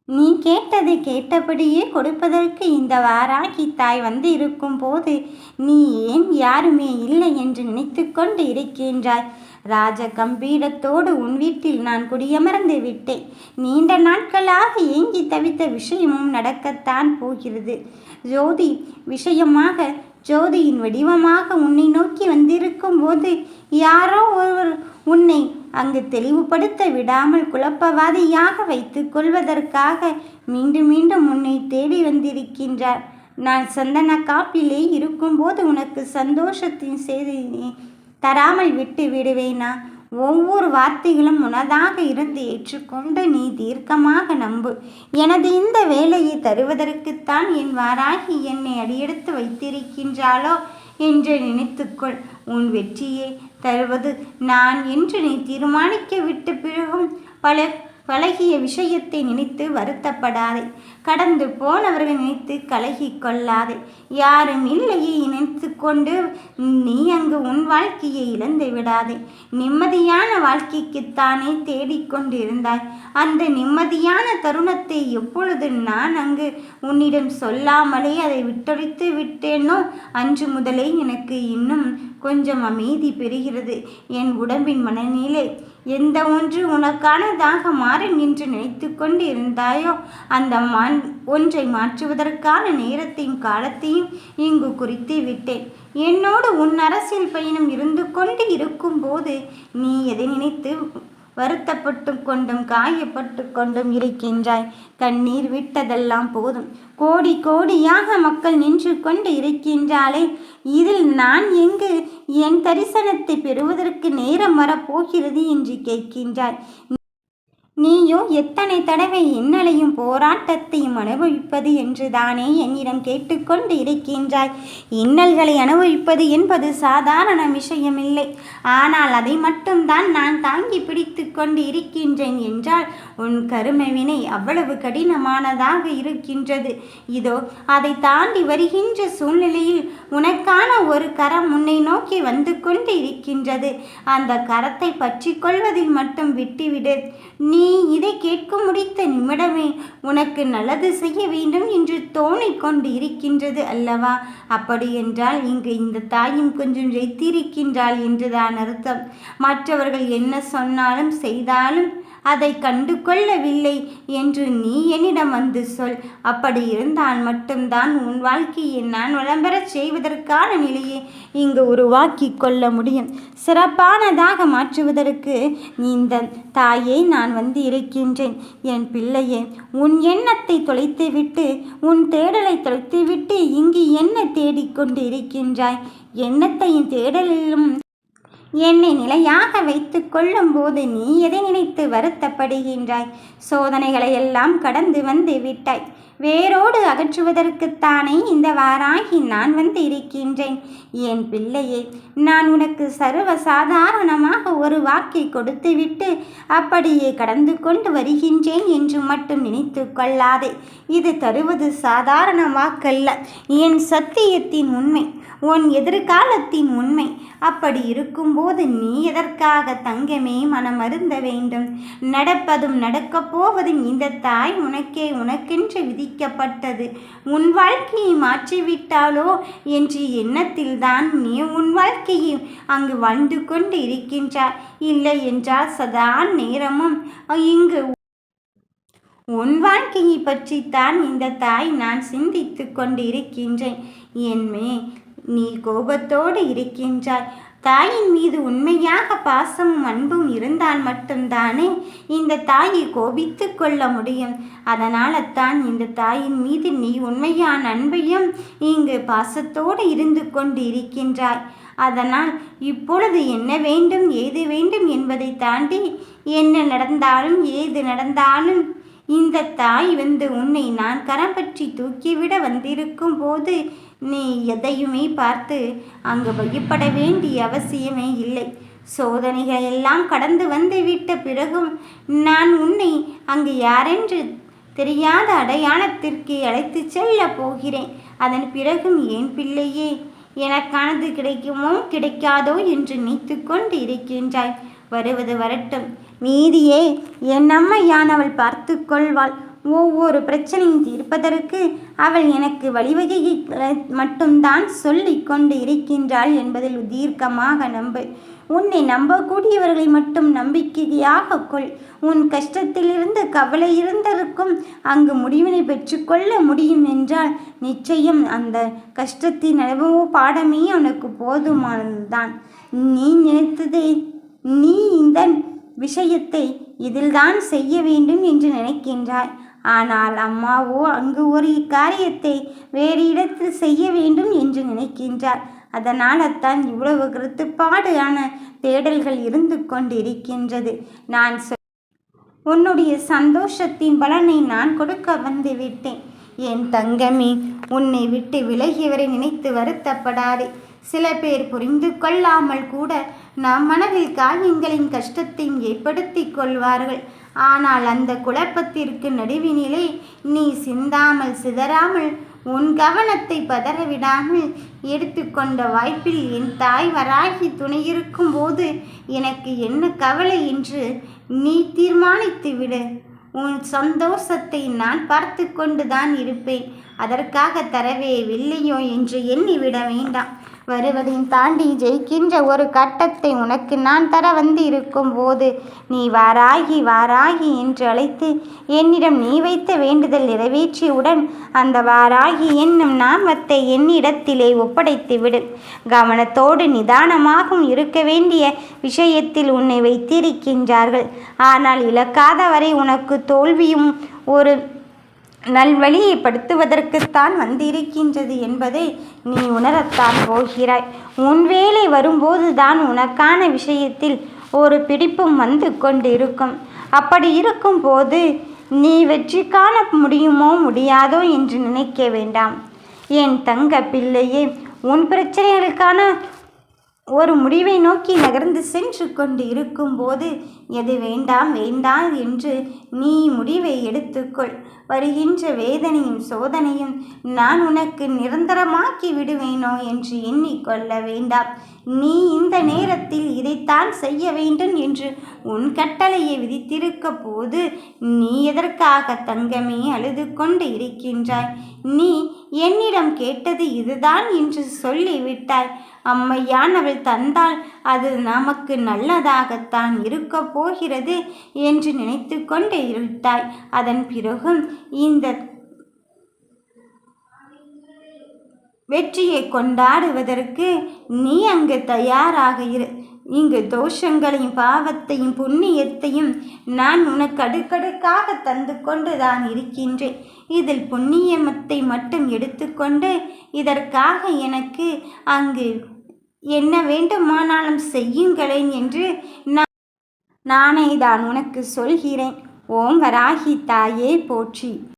நீ கேட்டதை கேட்டபடியே கொடுப்பதற்கு இந்த வாராகி தாய் வந்து இருக்கும் போது நீ ஏன் யாருமே இல்லை என்று நினைத்து கொண்டு இருக்கின்றாய்? ராஜ கம்பீரத்தோடு உன் வீட்டில் நான் குடியமர்ந்து விட்டேன். நீண்ட நாட்களாக ஏங்கி தவித்த விஷயமும் நடக்கத்தான் போகிறது. ஜோதி விஷயமாக ஜோதியின் வடிவமாக உன்னை நோக்கி வந்திருக்கும் போது யாரோ ஒருவர் உன்னை அங்கு தெளிவுபடுத்த விடாமல் குழப்பவாதியாக வைத்து கொள்வதற்காக மீண்டும் மீண்டும் உன்னை தேடி வந்திருக்கின்றார். நான் சந்தன காப்பிலே இருக்கும்போது உனக்கு சந்தோஷத்தின் செய்தி தராமல் விட்டு விடுவேனா? ஒவ்வொரு வார்த்தைகளும் உனதாக இருந்து ஏற்றுக்கொண்டு நீ தீர்க்கமாக நம்பு. எனது இந்த வேலையை தருவதற்குத்தான் என் வாராகி என்னை அடியெடுத்து வைத்திருக்கின்றாளோ என்று நினைத்துக்கொள். உன் வெற்றியை தருவது நான் என்று நீ தீர்மானிக்க விட்ட பிறகும் பழகிய விஷயத்தை நினைத்து வருத்தப்படாதே. கடந்து போனவர்கள் நினைத்து கலகி கொள்ளாதே. யாரும் இல்லையே நினைத்து கொண்டு நீ அங்கு உன் வாழ்க்கையை இழந்து விடாதே. நிம்மதியான வாழ்க்கைக்குத்தானே தேடிக்கொண்டிருந்தாய். அந்த நிம்மதியான தருணத்தை எப்பொழுது நான் அங்கு உன்னிடம் சொல்லாமலே அதை விட்டொழித்து விட்டேனோ அன்று முதலே எனக்கு இன்னும் கொஞ்சம் அமைதி பெறுகிறது. என் உடம்பின் மனநிலை எந்த ஒன்று உனக்கானதாக மாறும் என்று நினைத்து கொண்டு இருந்தாயோ அந்த ஒன்றை மாற்றுவதற்கான நேரத்தையும் காலத்தையும் இங்கு குறித்து விட்டேன். என்னோடு உன் அரசியல் பயணம் இருந்து கொண்டு இருக்கும்போது நீ எதை நினைத்து வருத்தப்பட்டு கொண்டும் காயப்பட்டு கொண்டும் இருக்கின்றாய்? கண்ணீர் விட்டதெல்லாம் போதும். கோடி கோடியாக மக்கள் நின்று கொண்டு இருக்கின்றாளே, இதில் நான் எங்கு என் தரிசனத்தை பெறுவதற்கு நேரம் வரப்போகிறது என்று கேட்கின்றாய். நீயோ எத்தனை தடவை இன்னலையும் போராட்டத்தையும் அனுபவிப்பது என்று தானே என்னிடம் கேட்டுக்கொண்டு இருக்கின்றாய். இன்னல்களை அனுபவிப்பது என்பது சாதாரண விஷயமில்லை. ஆனால் அதை மட்டும்தான் நான் தாங்கி பிடித்து கொண்டு இருக்கின்றேன் என்றால் உன் கருமவினை அவ்வளவு கடினமானதாக இருக்கின்றது. இதோ அதை தாண்டி வருகின்ற சூழ்நிலையில் உனக்கான ஒரு கரம் உன்னை நோக்கி வந்து கொண்டு இருக்கின்றது. அந்த கரத்தை பற்றி கொள்வதில் மட்டும் விட்டுவிடு. நீ இதை கேட்க முடித்த நிமிடமே உனக்கு நல்லது செய்ய வேண்டும் என்று தோணிக்கொண்டு இருக்கின்றது அல்லவா? அப்படி என்றால் இங்கு இந்த தாயும் கொஞ்சம் ஜெயித்திருக்கின்றாள் என்றுதான் அர்த்தம். மற்றவர்கள் என்ன சொன்னாலும் செய்தாலும் அதை கண்டு கொள்ளவில்லை என்று நீ என்னிடம் வந்து சொல். அப்படி இருந்தால் மட்டும்தான் உன் வாழ்க்கையை நான் விளம்பரச் செய்வதற்கான நிலையை இங்கு உருவாக்கி கொள்ள முடியும். சிறப்பானதாக மாற்றுவதற்கு இந்த தாயை நான் வந்து இருக்கின்றேன். என் பிள்ளையே, உன் எண்ணத்தை தொலைத்துவிட்டு உன் தேடலை தொலைத்துவிட்டு இங்கு என்ன தேடிக்கொண்டு இருக்கின்றாய்? எண்ணத்தையும் தேடலிலும் என்னை நிலையாக வைத்து கொள்ளும் போது நீ எதை நினைத்து வருத்தப்படுகின்றாய்? சோதனைகளை எல்லாம் கடந்து வந்து விட்டாய். வேரோடு அகற்றுவதற்குத்தானே இந்த வாராகி நான் வந்து இருக்கின்றேன். என் பிள்ளையே, நான் உனக்கு சர்வ சாதாரணமாக ஒரு வாக்கை கொடுத்துவிட்டு அப்படியே கடந்து கொண்டு வருகின்றேன் என்று மட்டும் நினைத்து கொள்ளாதே. இது தருவது சாதாரண வாக்கல்ல, என் சத்தியத்தின் உண்மை, உன் எதிர்காலத்தின் உண்மை. அப்படி இருக்கும்போது நீ எதற்காக தங்கமே மனம் அருந்த வேண்டும்? நடப்பதும் நடக்கப் போவதும் இந்த தாய் உனக்கென்று விதிக்கப்பட்டது. உன் வாழ்க்கையை மாற்றிவிட்டாலோ என்ற எண்ணத்தில்தான் நீ உன் வாழ்க்கையை அங்கு வாழ்ந்து கொண்டு இருக்கின்றாய். இல்லை என்றால் சதா நேரமும் இங்கு உன் வாழ்க்கையை பற்றித்தான் இந்த தாய் நான் சிந்தித்து கொண்டு இருக்கின்றேன். என்மே நீ கோபத்தோடு இருக்கின்றாய். தாயின் மீது உண்மையாக பாசமும் அன்பும் இருந்தால் மட்டும்தானே இந்த தாயை கோபித்து கொள்ள முடியும். அதனால தான் இந்த தாயின் மீது நீ உண்மையான அன்பையும் இங்கு பாசத்தோடு இருந்து கொண்டு இருக்கின்றாய். அதனால் இப்பொழுது என்ன வேண்டும் ஏது வேண்டும் என்பதை தாண்டி என்ன நடந்தாலும் ஏது நடந்தாலும் இந்த தாய் வந்து உன்னை நான் கரம் பற்றி தூக்கிவிட வந்திருக்கும் போது நீ எதையுமே பார்த்து அங்கு பயப்பட வேண்டிய அவசியமே இல்லை. சோதனைகள் எல்லாம் கடந்து வந்து விட்ட பிறகும் நான் உன்னை அங்கு யாரென்று தெரியாத அடையாளத்திற்கு அழைத்து செல்ல போகிறேன். அதன் பிறகும் என் பிள்ளையே, எனக்கானது கிடைக்குமோ கிடைக்காதோ என்று நினைத்து கொண்டு இருக்கின்றாய். வருவது வரட்டும், மீதியே என் அம்மையானவள் பார்த்து கொள்வாள். ஒவ்வொரு பிரச்சனையும் தீர்ப்பதற்கு அவள் எனக்கு வழிவகைகளை மட்டும்தான் சொல்லி கொண்டு இருக்கின்றாள் என்பதில் தீர்க்கமாக நம்பு. உன்னை நம்பக்கூடியவர்களை மட்டும் நம்பிக்கையாக கொள். உன் கஷ்டத்திலிருந்து கவலை இருந்ததற்கும் அங்கு முடிவினை பெற்றுக்கொள்ள முடியும் என்றால் நிச்சயம் அந்த கஷ்டத்தின் அனுபவ பாடமே உனக்கு போதுமானதுதான். நீ நினைத்ததே, நீ இந்த விஷயத்தை இதில்தான் செய்ய வேண்டும் என்று நினைக்கின்றாய். ஆனால் அம்மாவோ அங்கு ஒரு காரியத்தை வேறு இடத்தில் செய்ய வேண்டும் என்று நினைக்கின்றார். அதனால்தான் இவ்வளவு கருத்துப்பாடான தேடல்கள் இருந்து கொண்டிருக்கின்றது. நான் உன்னுடைய சந்தோஷத்தின் பலனை நான் கொடுக்க வந்து விட்டேன். என் தங்கமே, உன்னை விட்டு விலகியவரை நினைத்து வருத்தப்படாதே. சில பேர் புரிந்து கொள்ளாமல் கூட நம் மனதில் காயங்களின் கஷ்டத்தையும் ஏற்படுத்தி கொள்வார்கள். ஆனால் அந்த குழப்பத்திற்கு நடுவினிலே நீ சிந்தாமல் சிதறாமல் உன் கவனத்தை பதறவிடாமல் எடுத்துக்கொண்ட வாய்ப்பில் என் தாய் வராகி துணையிருக்கும் போது எனக்கு என்ன கவலை என்று நீ தீர்மானித்து விடு. உன் சந்தோஷத்தை நான் பார்த்து கொண்டுதான் இருப்பேன். அதற்காக தரவே இல்லையோ என்று எண்ணிவிட வேண்டாம். வருவதையும் தாண்டி ஜெயிக்கின்ற ஒரு கட்டத்தை உனக்கு நான் தர வந்து இருக்கும் போது நீ வாராகி வாராகி என்று அழைத்து என்னிடம் நீ வைத்த வேண்டுதல் நிறைவேற்றியவுடன் அந்த வாராகி என்னும் நாமத்தை என்னிடத்திலே ஒப்படைத்து விடு. கவனத்தோடு நிதானமாகவும் இருக்க வேண்டிய விஷயத்தில் உன்னை வைத்திருக்கின்றார்கள். ஆனால் இழக்காத வரை உனக்கு தோல்வியும் ஒரு நல்வழியை படுத்துவதற்குத்தான் வந்திருக்கின்றது என்பதை நீ உணரத்தான் போகிறாய். உன் வேலை வரும்போது தான் உனக்கான விஷயத்தில் ஒரு பிடிப்பும் வந்து கொண்டிருக்கும். அப்படி இருக்கும் போது நீ வெற்றி காண முடியுமோ முடியாதோ என்று நினைக்க வேண்டாம். என் தங்க பிள்ளையே, உன் பிரச்சனைகளுக்கான ஒரு முடிவை நோக்கி நகர்ந்து சென்று கொண்டு இருக்கும்போது எது வேண்டாம் வேண்டாம் என்று நீ முடிவை எடுத்துக்கொள். வருகின்ற வேதனையும் சோதனையும் நான் உனக்கு நிரந்தரமாக்கி விடுவேனோ என்று எண்ணிக்கொள்ள வேண்டாம். நீ இந்த நேரத்தில் இதைத்தான் செய்ய வேண்டும் என்று உன் கட்டளையை விதித்திருக்க போது நீ எதற்காக தங்கமே அழுது கொண்டு இருக்கின்றாய்? நீ என்னிடம் கேட்டது இதுதான் என்று சொல்லிவிட்டாய். அம்மையானவள் தந்தால் அது நமக்கு நல்லதாகத்தான் இருக்க போகிறது என்று நினைத்து கொண்டு இருட்டாய். அதன் பிறகும் இந்த வெற்றியை கொண்டாடுவதற்கு நீ அங்கு தயாராக இரு. இங்கு தோஷங்களையும் பாவத்தையும் புண்ணியத்தையும் நான் உனக்கு அடுக்கடுக்காக தந்து கொண்டு தான் இருக்கின்றேன். இதில் புண்ணியமத்தை மட்டும் எடுத்துக்கொண்டு இதற்காக எனக்கு அங்கு என்ன வேண்டுமானாலும் செய்யுங்களேன் என்று நானே தான் உனக்கு சொல்கிறேன். ஓம் வராகி தாயே போற்றி.